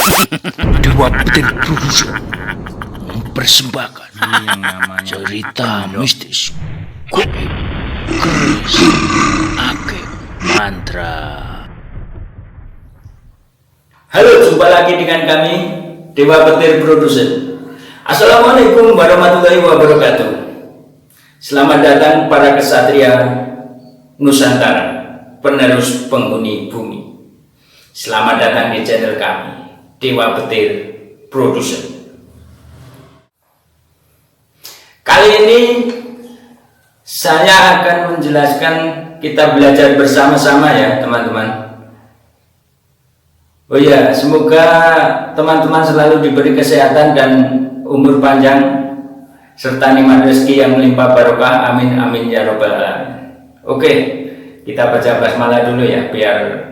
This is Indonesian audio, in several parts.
Dewa Petir Production mempersembahkan cerita mistis Goib Keris Ake Mantra. Halo, jumpa lagi dengan kami Dewa Petir Production. Assalamualaikum warahmatullahi wabarakatuh. Selamat datang para kesatria Nusantara, penerus penghuni bumi. Selamat datang di channel kami, Dewa Petir Production. Kali ini saya akan menjelaskan, kita belajar bersama-sama ya teman-teman. Oh ya, semoga teman-teman selalu diberi kesehatan dan umur panjang serta nikmat rezeki yang melimpah barokah. Amin amin ya robbal alamin. Oke, kita baca basmalah dulu ya biar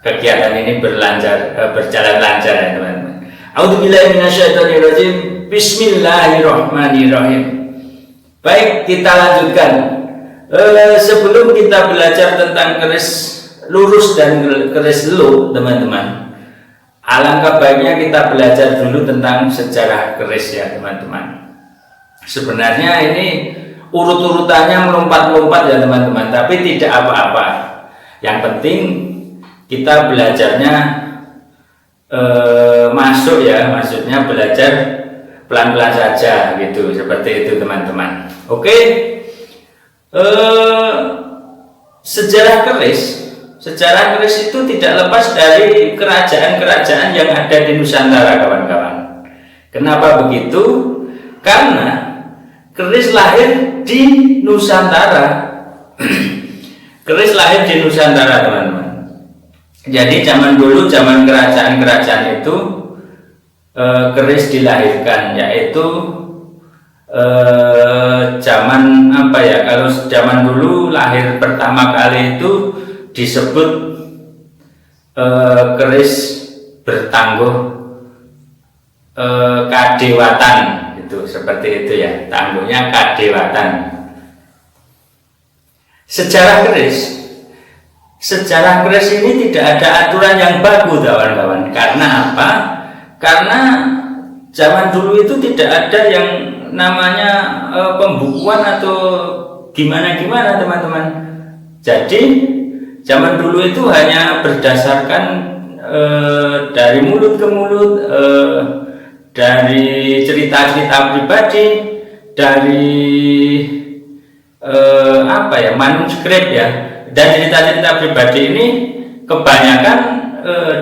kegiatan ini berjalan lancar ya teman-teman. A'udzubillahi minasyaitonirrajim. Bismillahirrahmanirrahim. Baik, kita lanjutkan. Sebelum kita belajar tentang keris lurus dan keris lelu, teman-teman, alangkah baiknya kita belajar dulu tentang sejarah keris ya teman-teman. Sebenarnya ini urut-urutannya melompat-lompat ya teman-teman, tapi tidak apa-apa. Yang penting kita belajarnya masuk ya, maksudnya belajar pelan-pelan saja gitu, seperti itu teman-teman. Oke, sejarah keris itu tidak lepas dari kerajaan-kerajaan yang ada di Nusantara, kawan-kawan. Kenapa begitu? Karena keris lahir di Nusantara. Keris lahir di Nusantara, teman-teman. Jadi zaman dulu, zaman kerajaan-kerajaan itu keris dilahirkan, yaitu zaman apa ya? Kalau zaman dulu lahir pertama kali itu disebut keris bertangguh kadewatan, itu seperti itu ya, tangguhnya kadewatan. Sejarah keris ini tidak ada aturan yang baku, kawan-kawan. Karena apa? Karena zaman dulu itu tidak ada yang namanya pembukuan atau gimana-gimana, teman-teman. Jadi zaman dulu itu hanya berdasarkan dari mulut ke mulut, dari cerita-cerita pribadi, dari manuskrip ya. Dan cerita-cerita pribadi ini kebanyakan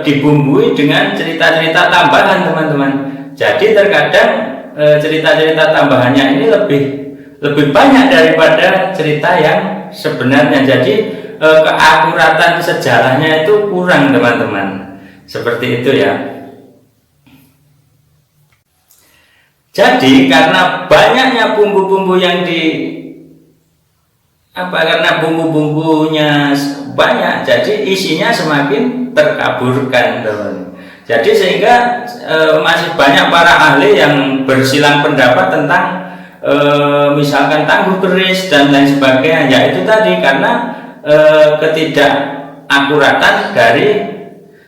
dibumbui dengan cerita-cerita tambahan, teman-teman. Jadi terkadang cerita-cerita tambahannya ini lebih banyak daripada cerita yang sebenarnya. Jadi keakuratan sejarahnya itu kurang, teman-teman. Seperti itu ya. Jadi karena banyaknya bumbu-bumbu yang karena bumbu-bumbunya banyak, jadi isinya semakin terkaburkan, teman. Jadi sehingga masih banyak para ahli yang bersilang pendapat tentang misalkan tangguh keris dan lain sebagainya. Yaitu tadi karena ketidakakuratan dari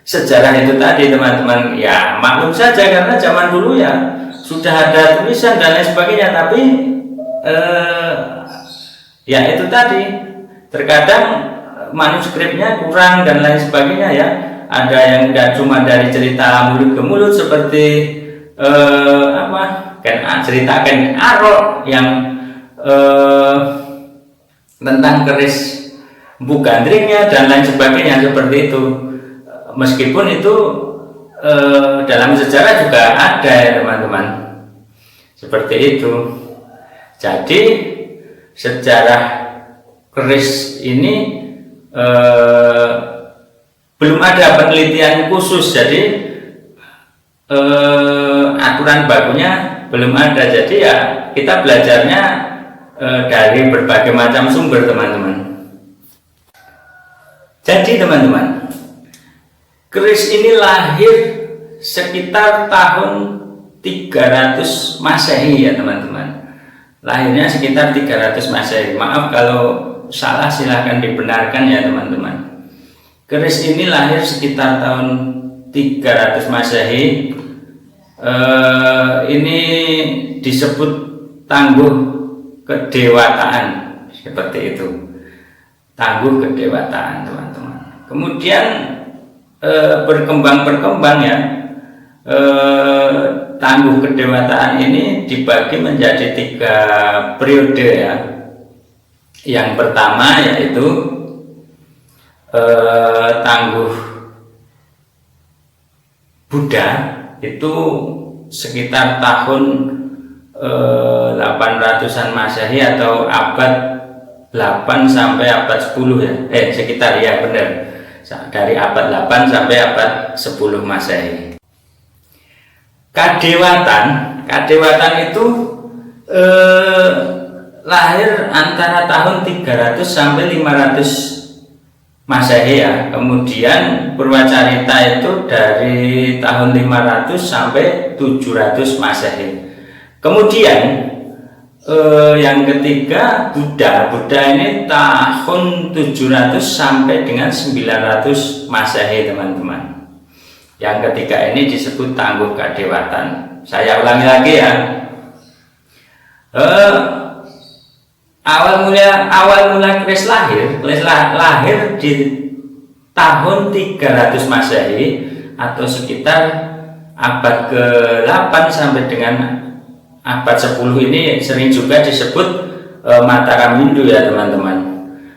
sejarah itu tadi, teman-teman. Ya maklum saja karena zaman dulu ya sudah ada tulisan dan lain sebagainya, tapi ya itu tadi, terkadang manuskripnya kurang dan lain sebagainya ya. Ada yang tidak cuma dari cerita mulut ke mulut seperti cerita Ken Arok yang tentang keris Empu Gandringnya dan lain sebagainya, seperti itu. Meskipun itu dalam sejarah juga ada ya teman-teman, seperti itu. Jadi sejarah keris ini belum ada penelitian khusus, jadi aturan bakunya belum ada. Jadi ya kita belajarnya dari berbagai macam sumber, teman-teman. Jadi teman-teman, keris ini lahir sekitar tahun 300 Masehi ya teman-teman. Lahirnya sekitar 300 Masehi. Maaf kalau salah, silahkan dibenarkan ya teman-teman. Keris ini lahir sekitar tahun 300 Masehi ini disebut tangguh kedewataan, seperti itu, tangguh kedewataan teman-teman. Kemudian berkembang ya, tangguh kedewataan ini dibagi menjadi 3 periode ya. Yang pertama yaitu tangguh Buddha, itu sekitar tahun 800-an Masehi atau abad 8 sampai abad 10 ya. Sekitar ya, benar. Dari abad 8 sampai abad 10 Masehi. Kadewatan itu lahir antara tahun 300 sampai 500 Masehi ya. Kemudian Purwacarita itu dari tahun 500 sampai 700 Masehi. Kemudian yang ketiga Buddha ini tahun 700 sampai dengan 900 Masehi teman-teman. Yang ketiga ini disebut tangguh kadewatan. Saya ulangi lagi ya. Awal mula Kris lahir di tahun 300 Masehi atau sekitar abad ke-8 sampai dengan abad 10 ini sering juga disebut Mataram Hindu ya teman-teman.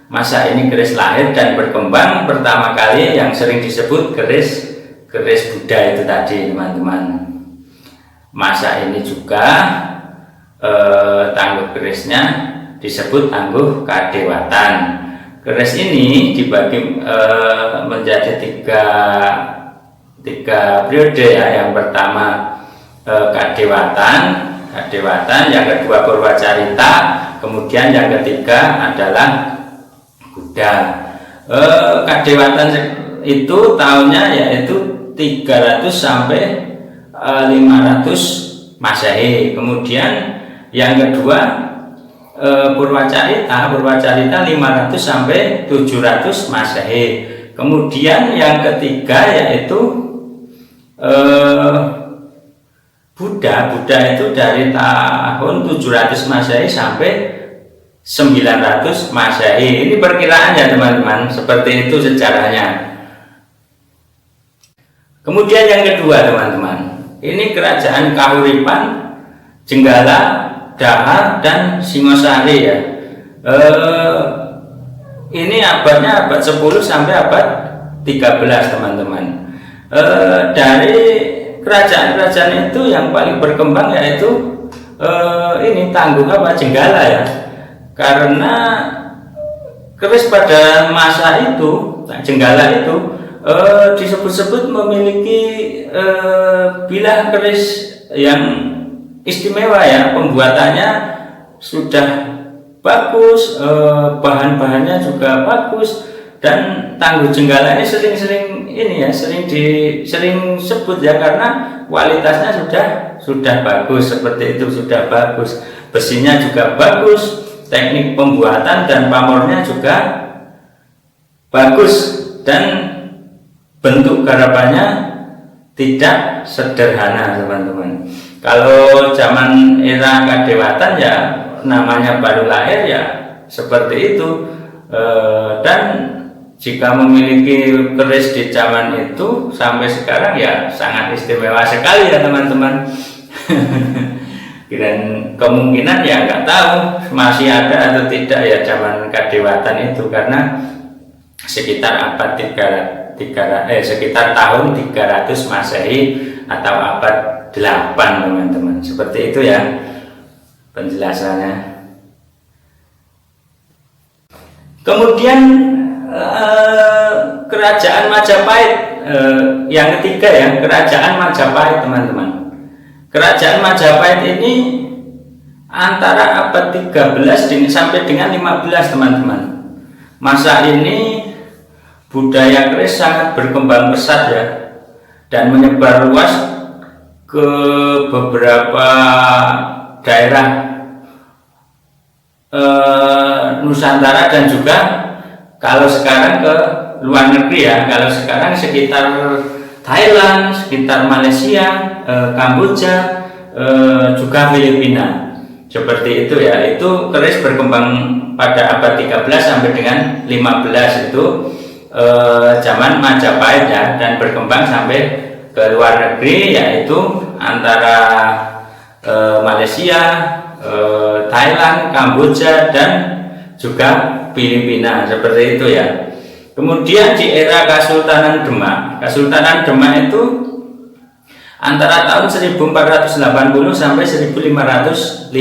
Masa ini keris lahir dan berkembang pertama kali yang sering disebut keris Buddha itu tadi teman-teman. Masa ini juga tangguh kerisnya disebut tangguh kadewatan. Keris ini dibagi menjadi tiga periode ya. Yang pertama kadewatan, yang kedua Purwacarita, kemudian yang ketiga adalah Buddha. Kadewatan itu tahunnya yaitu 300 sampai 500 Masehi. Kemudian yang kedua Purwacarita 500 sampai 700 Masehi. Kemudian yang ketiga yaitu Buddha itu dari tahun 700 Masehi sampai 900 Masehi. Ini perkiraan ya teman-teman, seperti itu sejarahnya. Kemudian yang kedua teman-teman, ini kerajaan Kahuripan, Jenggala, Dahar, dan Singosari ya. Ini abadnya abad 10 sampai abad 13 teman-teman. Dari kerajaan-kerajaan itu yang paling berkembang yaitu ini tangguh Jenggala ya. Karena keris pada masa itu, Jenggala itu disebut-sebut memiliki bilah keris yang istimewa ya. Pembuatannya sudah bagus, bahan-bahannya juga bagus, dan tangguh Jenggala ini sering sebut ya, karena kualitasnya sudah bagus, seperti itu, sudah bagus, besinya juga bagus, teknik pembuatan dan pamornya juga bagus, dan bentuk garapannya tidak sederhana teman-teman. Kalau zaman era kadewatan ya namanya baru lahir ya seperti itu, dan jika memiliki keris di zaman itu sampai sekarang ya sangat istimewa sekali ya teman-teman. Dan kemungkinan ya nggak tahu masih ada atau tidak ya zaman kadewatan itu, karena sekitar abad sekitar tahun 300 Masehi atau abad 8 teman-teman. Seperti itu ya penjelasannya. Kemudian kerajaan Majapahit yang ketiga ya, kerajaan Majapahit teman-teman. Kerajaan Majapahit ini antara abad 13 sampai dengan 15 teman-teman. Masa ini budaya keris sangat berkembang pesat ya, dan menyebar luas ke beberapa daerah Nusantara, dan juga kalau sekarang ke luar negeri ya. Kalau sekarang sekitar Thailand, sekitar Malaysia, Kamboja, juga Filipina. Seperti itu ya. Itu keris berkembang pada abad 13 sampai dengan 15 itu zaman Majapahit ya, dan berkembang sampai ke luar negeri, yaitu antara Malaysia, Thailand, Kamboja, dan juga Filipina. Seperti itu ya. Kemudian di era Kesultanan Demak itu antara tahun 1480 sampai 1550.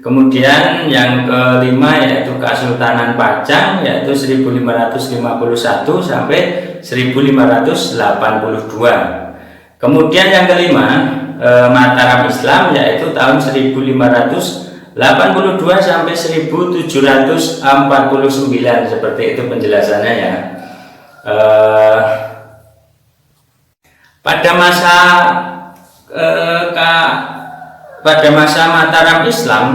Kemudian yang kelima yaitu Kesultanan Pajang, yaitu 1551 sampai 1582. Kemudian yang kelima Mataram Islam, yaitu tahun 1582 sampai 1749. Seperti itu penjelasannya ya. Pada masa Mataram Islam,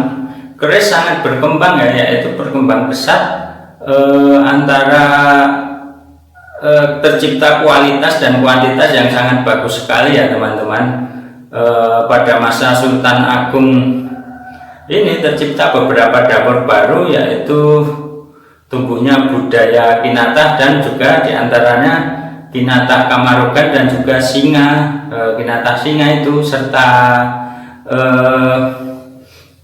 keris sangat berkembang ya, yaitu berkembang pesat antara tercipta kualitas dan kuantitas yang sangat bagus sekali ya teman-teman. Pada masa Sultan Agung ini tercipta beberapa dapur baru, yaitu tumbuhnya budaya Kinatah dan juga diantaranya Kinatah Kamarogan dan juga Singa, Kinatah Singa itu, serta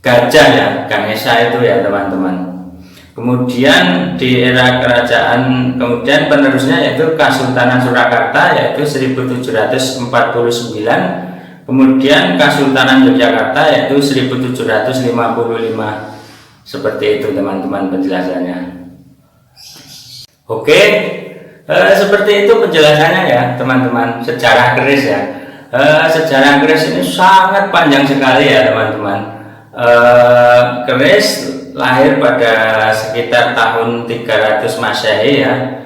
gajah ya, Ganesha itu ya teman-teman. Kemudian di era kerajaan, kemudian penerusnya yaitu Kesultanan Surakarta, yaitu 1749. Kemudian Kesultanan Yogyakarta, yaitu 1755. Seperti itu teman-teman penjelasannya. Oke, seperti itu penjelasannya ya teman-teman, sejarah keris ya. Sejarah keris ini sangat panjang sekali ya teman-teman. Keris lahir pada sekitar tahun 300 Masehi ya,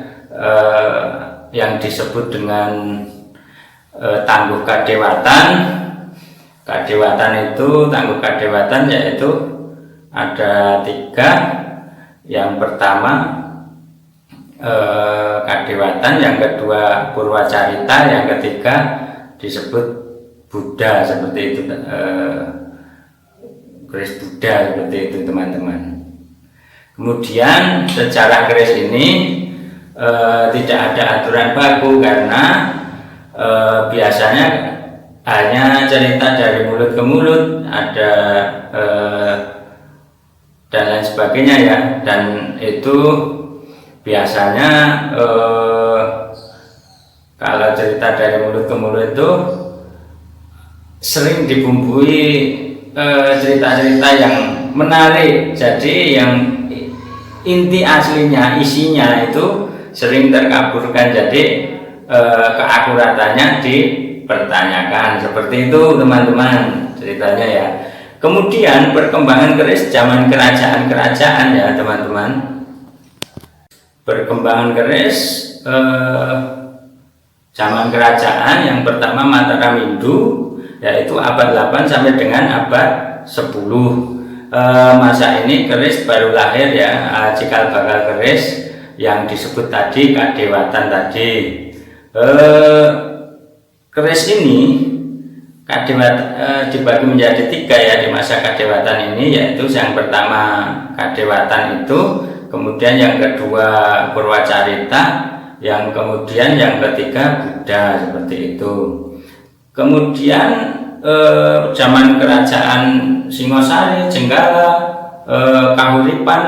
yang disebut dengan Tangguh Kadewatan. Tangguh Kadewatan yaitu ada 3. Yang pertama Kadewatan, yang kedua Purwacarita, yang ketiga disebut Buddha. Seperti itu, keris Buddha, seperti itu teman-teman. Kemudian sejarah keris ini tidak ada aturan baku, karena biasanya hanya cerita dari mulut ke mulut, ada dan lain sebagainya ya. Dan itu biasanya kalau cerita dari mulut ke mulut itu sering dibumbui cerita-cerita yang menarik. Jadi yang inti aslinya, isinya itu sering terkaburkan, jadi keakuratannya dipertanyakan. Seperti itu teman-teman ceritanya ya. Kemudian perkembangan keris zaman kerajaan-kerajaan ya teman-teman. Perkembangan keris zaman kerajaan, yang pertama Mataram Hindu, yaitu abad 8 sampai dengan abad 10. Masa ini keris baru lahir ya, cikal bakal keris yang disebut tadi Kadewatan tadi. Keris ini dibagi menjadi 3 ya di masa Kadewatan ini, yaitu yang pertama Kadewatan itu, kemudian yang kedua Purwacarita, yang kemudian yang ketiga Buddha. Seperti itu. Kemudian zaman kerajaan Singosari, Jenggala, Kahuripan,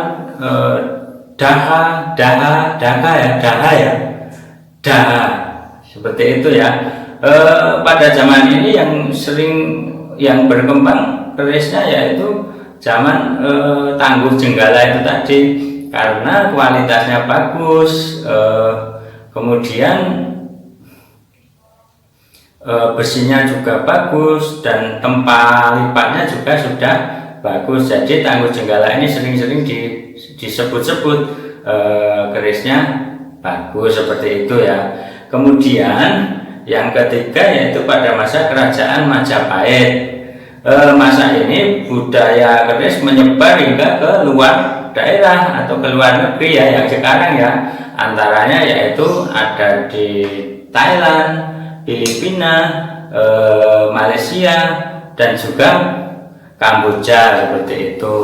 Daha seperti itu ya. Pada zaman ini yang berkembang kerisnya yaitu zaman Tangguh Jenggala itu tadi, karena kualitasnya bagus, kemudian besinya juga bagus, dan tempat lipatnya juga sudah bagus. Jadi Tangguh Jenggala ini sering-sering disebut-sebut kerisnya bagus. Seperti itu ya. Kemudian yang ketiga yaitu pada masa kerajaan Majapahit. Masa ini budaya keris menyebar hingga ke luar daerah atau ke luar negeri ya, yang sekarang ya. Antaranya yaitu ada di Thailand, Filipina, Malaysia, dan juga Kamboja seperti itu.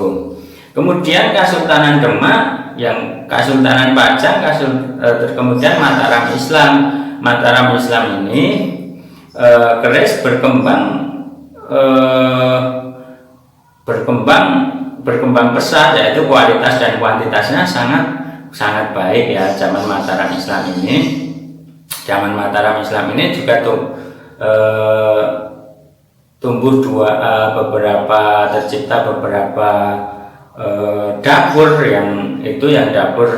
Kemudian Kesultanan Demak, yang Kesultanan Pajang, kemudian Mataram Islam. Mataram Islam ini keris berkembang pesat, yaitu kualitas dan kuantitasnya sangat baik ya. Zaman Mataram Islam ini juga tumbuh tercipta beberapa dapur yang dapur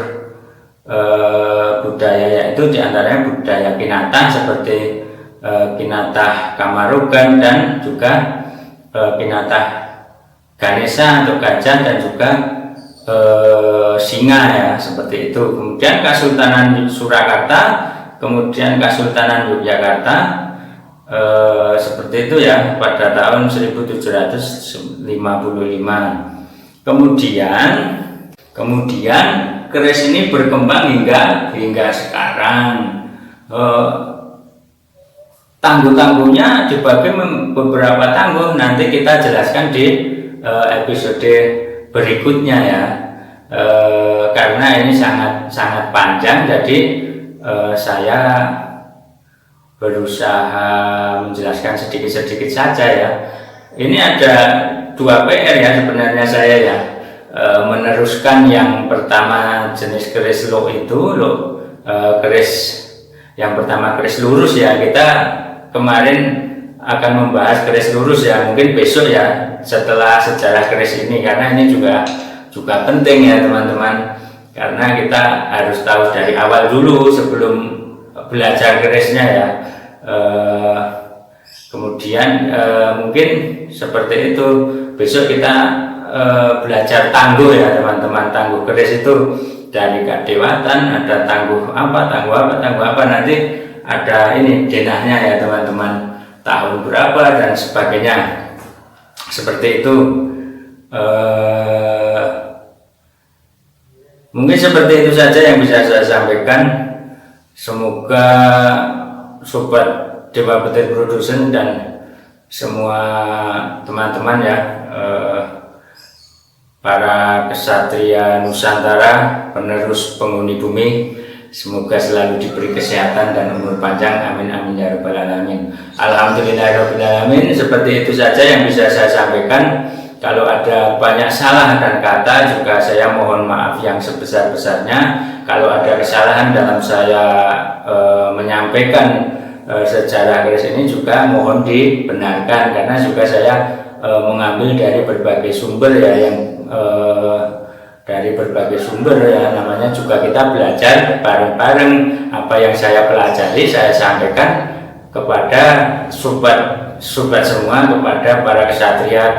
budaya, yaitu diantaranya budaya Kinatah seperti Kinatah Kamarugan dan juga Kinatah Ganesha atau gajah dan juga singa ya, seperti itu. Kemudian Kesultanan Surakarta, kemudian Kesultanan Yogyakarta, seperti itu ya, pada tahun 1755. Kemudian keris ini berkembang hingga sekarang. Tangguh-tangguhnya dibagi beberapa tangguh, nanti kita jelaskan di episode berikutnya ya. Karena ini sangat panjang, jadi saya berusaha menjelaskan sedikit-sedikit saja ya. Ini ada 2 PR ya sebenarnya saya ya, meneruskan yang pertama jenis keris lo itu, keris yang pertama keris lurus ya. Kita kemarin akan membahas keris lurus ya, mungkin besok ya setelah sejarah keris ini, karena ini juga penting ya teman-teman, karena kita harus tahu dari awal dulu sebelum belajar kerisnya ya. Kemudian mungkin seperti itu, besok kita belajar tangguh ya teman-teman. Tangguh keris itu dari kadewatan, ada tangguh apa, nanti ada ini denahnya ya teman-teman, tahun berapa dan sebagainya, seperti itu. Mungkin seperti itu saja yang bisa saya sampaikan. Semoga sobat Dewa Petir Production dan semua teman-teman ya, para kesatria Nusantara, penerus penghuni bumi, semoga selalu diberi kesehatan dan umur panjang, amin amin ya rabbal alamin. Alhamdulillahirabbil alamin. Seperti itu saja yang bisa saya sampaikan. Kalau ada banyak salah dan kata juga saya mohon maaf yang sebesar-besarnya. Kalau ada kesalahan dalam saya menyampaikan sejarah keris ini juga mohon dibenarkan, karena juga saya mengambil dari berbagai sumber ya, namanya juga kita belajar bareng-bareng. Apa yang saya pelajari saya sampaikan kepada sobat semua, kepada para kesatria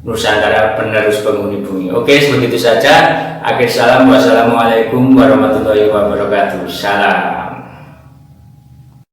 Nusantara penerus penghuni bumi. Oke, begitu saja. Akhir salam, wassalamualaikum warahmatullahi wabarakatuh. Salam.